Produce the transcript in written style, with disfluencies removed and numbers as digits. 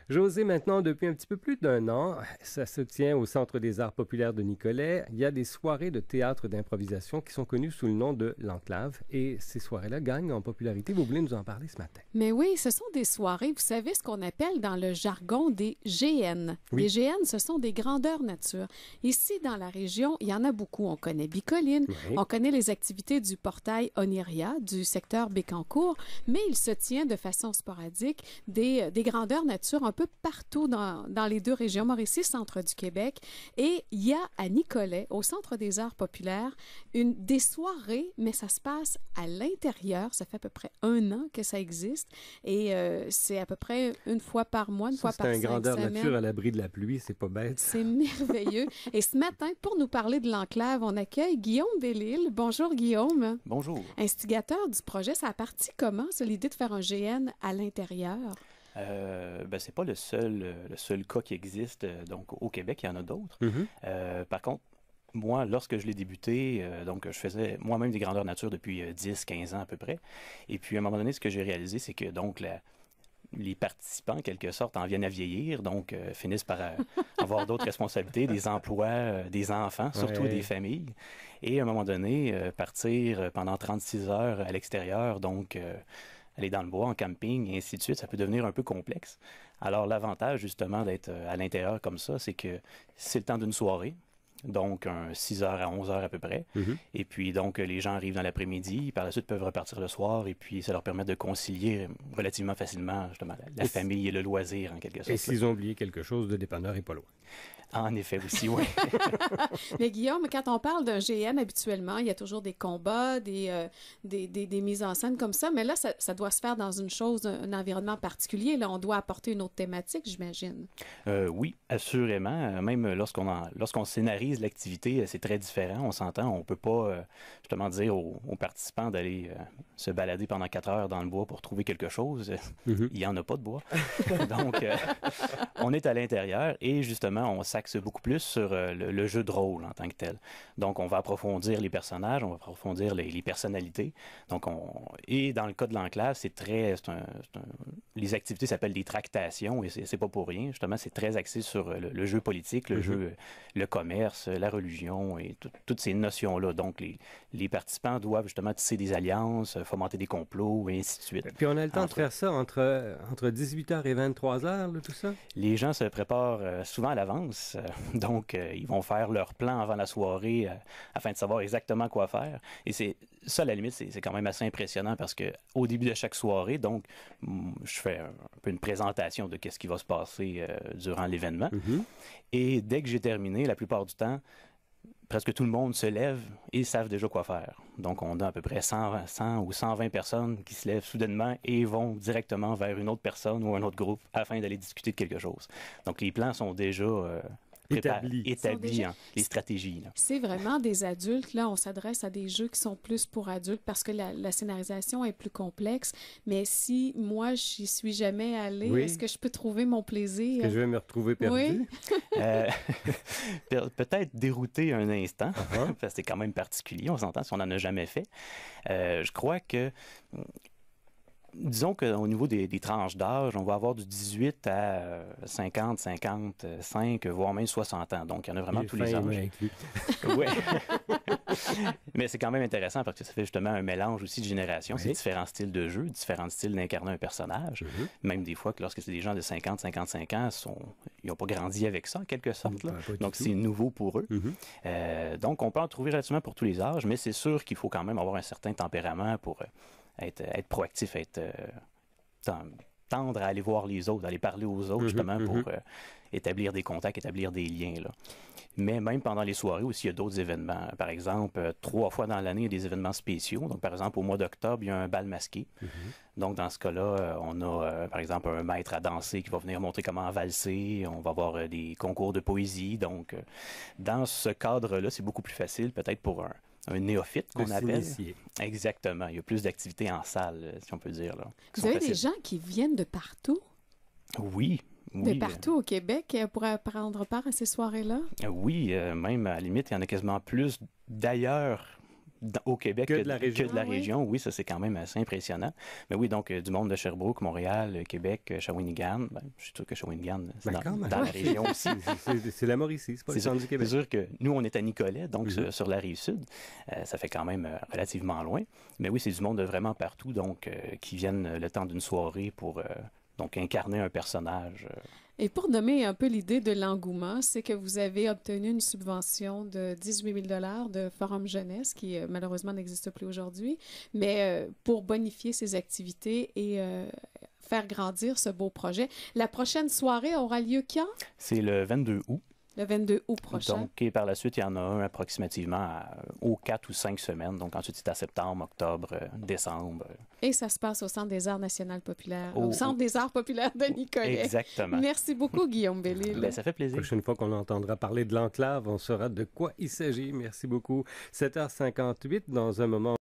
José, maintenant, depuis un petit peu plus d'un an, ça se tient au Centre des arts populaires de Nicolet. Il y a des soirées de théâtre d'improvisation qui sont connues sous le nom de l'Enclave. Et ces soirées-là gagnent en popularité. Vous voulez nous en parler ce matin? Mais oui, ce sont des soirées, vous savez, ce qu'on appelle dans le jargon des GN. Oui. Les GN, ce sont des grandeurs nature. Ici, dans la région, il y en a beaucoup. On connaît Bicoline, Oui. on connaît les activités du portail Oniria, du secteur Bécancour, mais il se tient de façon sporadique des grandeurs nature un peu partout dans les deux régions, Mauricie, centre du Québec. Et il y a à Nicolet, au Centre des arts populaires, des soirées, mais ça se passe à l'intérieur. Ça fait à peu près 1 an que ça existe. Et c'est à peu près une fois par mois, une fois par 5 C'est un grandeur semaines. nature à l'abri de la pluie, c'est pas bête. C'est merveilleux. Et ce matin, pour nous parler de l'Enclave, on accueille Guillaume Delisle. Bonjour Guillaume. Bonjour. Instigateur du projet, ça a parti comment, ça, l'idée de faire un GN à l'intérieur? C'est pas le seul cas qui existe. Donc, au Québec, il y en a d'autres. Par contre, moi, lorsque je l'ai débuté, donc je faisais moi-même des grandeurs nature depuis 10-15 ans à peu près. Et puis, à un moment donné, ce que j'ai réalisé, c'est que donc les participants, en quelque sorte, en viennent à vieillir, donc finissent par avoir d'autres responsabilités, des emplois, des enfants, surtout Ouais. des familles. Et à un moment donné, partir pendant 36 heures à l'extérieur, donc aller dans le bois, en camping, et ainsi de suite, ça peut devenir un peu complexe. Alors, l'avantage, justement, d'être à l'intérieur comme ça, c'est que c'est le temps d'une soirée. Donc, 6 heures à 11 heures à peu près. Et puis, donc, les gens arrivent dans l'après-midi, par la suite peuvent repartir le soir, et puis ça leur permet de concilier relativement facilement, justement, la famille et le loisir, en quelque sorte. Et s'ils ont oublié quelque chose, le dépanneur est pas loin. En effet aussi, oui. Mais Guillaume, quand on parle d'un GN, habituellement, il y a toujours des combats, des mises en scène comme ça, mais là, ça doit se faire dans une chose, un environnement particulier. Là, on doit apporter une autre thématique, j'imagine. Oui, assurément. Même lorsqu'on scénarise l'activité, c'est très différent. On s'entend, on peut pas justement dire aux participants d'aller se balader pendant 4 heures dans le bois pour trouver quelque chose. Il y en a pas de bois. Donc, on est à l'intérieur et justement, on s'axe beaucoup plus sur le jeu de rôle en tant que tel. Donc, on va approfondir les personnages, on va approfondir les personnalités. Donc, et dans le cas de l'Enclave, les activités s'appellent des tractations et c'est pas pour rien. Justement, c'est très axé sur le jeu politique, le jeu, le commerce, la religion et toutes ces notions-là. Donc, les participants doivent justement tisser des alliances, fomenter des complots et ainsi de suite. Puis on a le temps de faire ça entre 18h et 23h, là, tout ça? Les gens se préparent souvent à l'avance. Donc, ils vont faire leur plan avant la soirée afin de savoir exactement quoi faire. Et c'est ça, à la limite, c'est quand même assez impressionnant parce que au début de chaque soirée, donc, je fais un peu une présentation de qu'est-ce qui va se passer durant l'événement. Et dès que j'ai terminé, la plupart du temps, presque tout le monde se lève et savent déjà quoi faire. Donc, on a à peu près 100 ou 120 personnes qui se lèvent soudainement et vont directement vers une autre personne ou un autre groupe afin d'aller discuter de quelque chose. Donc, les plans sont déjà établis, les stratégies. Là. C'est vraiment des adultes. Là, on s'adresse à des jeux qui sont plus pour adultes parce que la scénarisation est plus complexe. Mais si moi, j'y suis jamais allée, est-ce que je peux trouver mon plaisir? Est-ce que je vais me retrouver perdu? Oui. Peut-être dérouté un instant, parce que c'est quand même particulier, on s'entend si on n'en a jamais fait. Je crois que disons qu'au niveau des tranches d'âge, on va avoir du 18 à 50, 55, voire même 60 ans. Donc, il y en a vraiment tous les âges. Oui. Mais c'est quand même intéressant parce que ça fait justement un mélange aussi de générations. C'est différents styles de jeu, différents styles d'incarner un personnage. Même des fois que lorsque c'est des gens de 50, 55 ans, ils n'ont pas grandi avec ça en quelque sorte. Là. Donc, c'est nouveau pour eux. Donc, on peut en trouver relativement pour tous les âges, mais c'est sûr qu'il faut quand même avoir un certain tempérament pour être proactif, tendre à aller voir les autres, aller parler aux autres, justement, pour établir des contacts, établir des liens. Là. Mais même pendant les soirées aussi, il y a d'autres événements. Par exemple, 3 fois dans l'année, il y a des événements spéciaux. Donc, par exemple, au mois d'octobre, il y a un bal masqué. Donc, dans ce cas-là, on a, par exemple, un maître à danser qui va venir montrer comment valser. On va avoir des concours de poésie. Donc, dans ce cadre-là, c'est beaucoup plus facile, peut-être pour un néophyte qu'on appelle. Exactement. Il y a plus d'activités en salle, si on peut dire. Là, vous avez des gens qui viennent de partout? Oui. De partout au Québec pour prendre part à ces soirées-là? Oui, même à la limite, il y en a quasiment plus d'ailleurs au Québec que de la région. Que de la région. Oui, ça, c'est quand même assez impressionnant. Mais oui, donc, du monde de Sherbrooke, Montréal, Québec, Shawinigan. Ben, je suis sûr que Shawinigan, c'est dans la région aussi. C'est la Mauricie, c'est pas le centre du Québec. C'est sûr que nous, on est à Nicolet, donc sur la Rive-Sud. Ça fait quand même relativement loin. Mais oui, c'est du monde de vraiment partout, donc, qui viennent le temps d'une soirée pour donc incarner un personnage. Et pour nommer un peu l'idée de l'engouement, c'est que vous avez obtenu une subvention de 18 000 de Forum Jeunesse, qui malheureusement n'existe plus aujourd'hui, mais pour bonifier ces activités et faire grandir ce beau projet. La prochaine soirée aura lieu quand? C'est le 22 août. Le 22 août prochain. Donc, et par la suite, il y en a un approximativement aux 4 ou 5 semaines. Donc, ensuite, c'est à septembre, octobre, décembre. Et ça se passe au Centre des arts national populaires, au Centre des arts populaires de Nicolet. Exactement. Merci beaucoup, Guillaume Bellil. Bien, ça fait plaisir. La prochaine fois qu'on entendra parler de l'enclave, on saura de quoi il s'agit. Merci beaucoup. 7h58, dans un moment.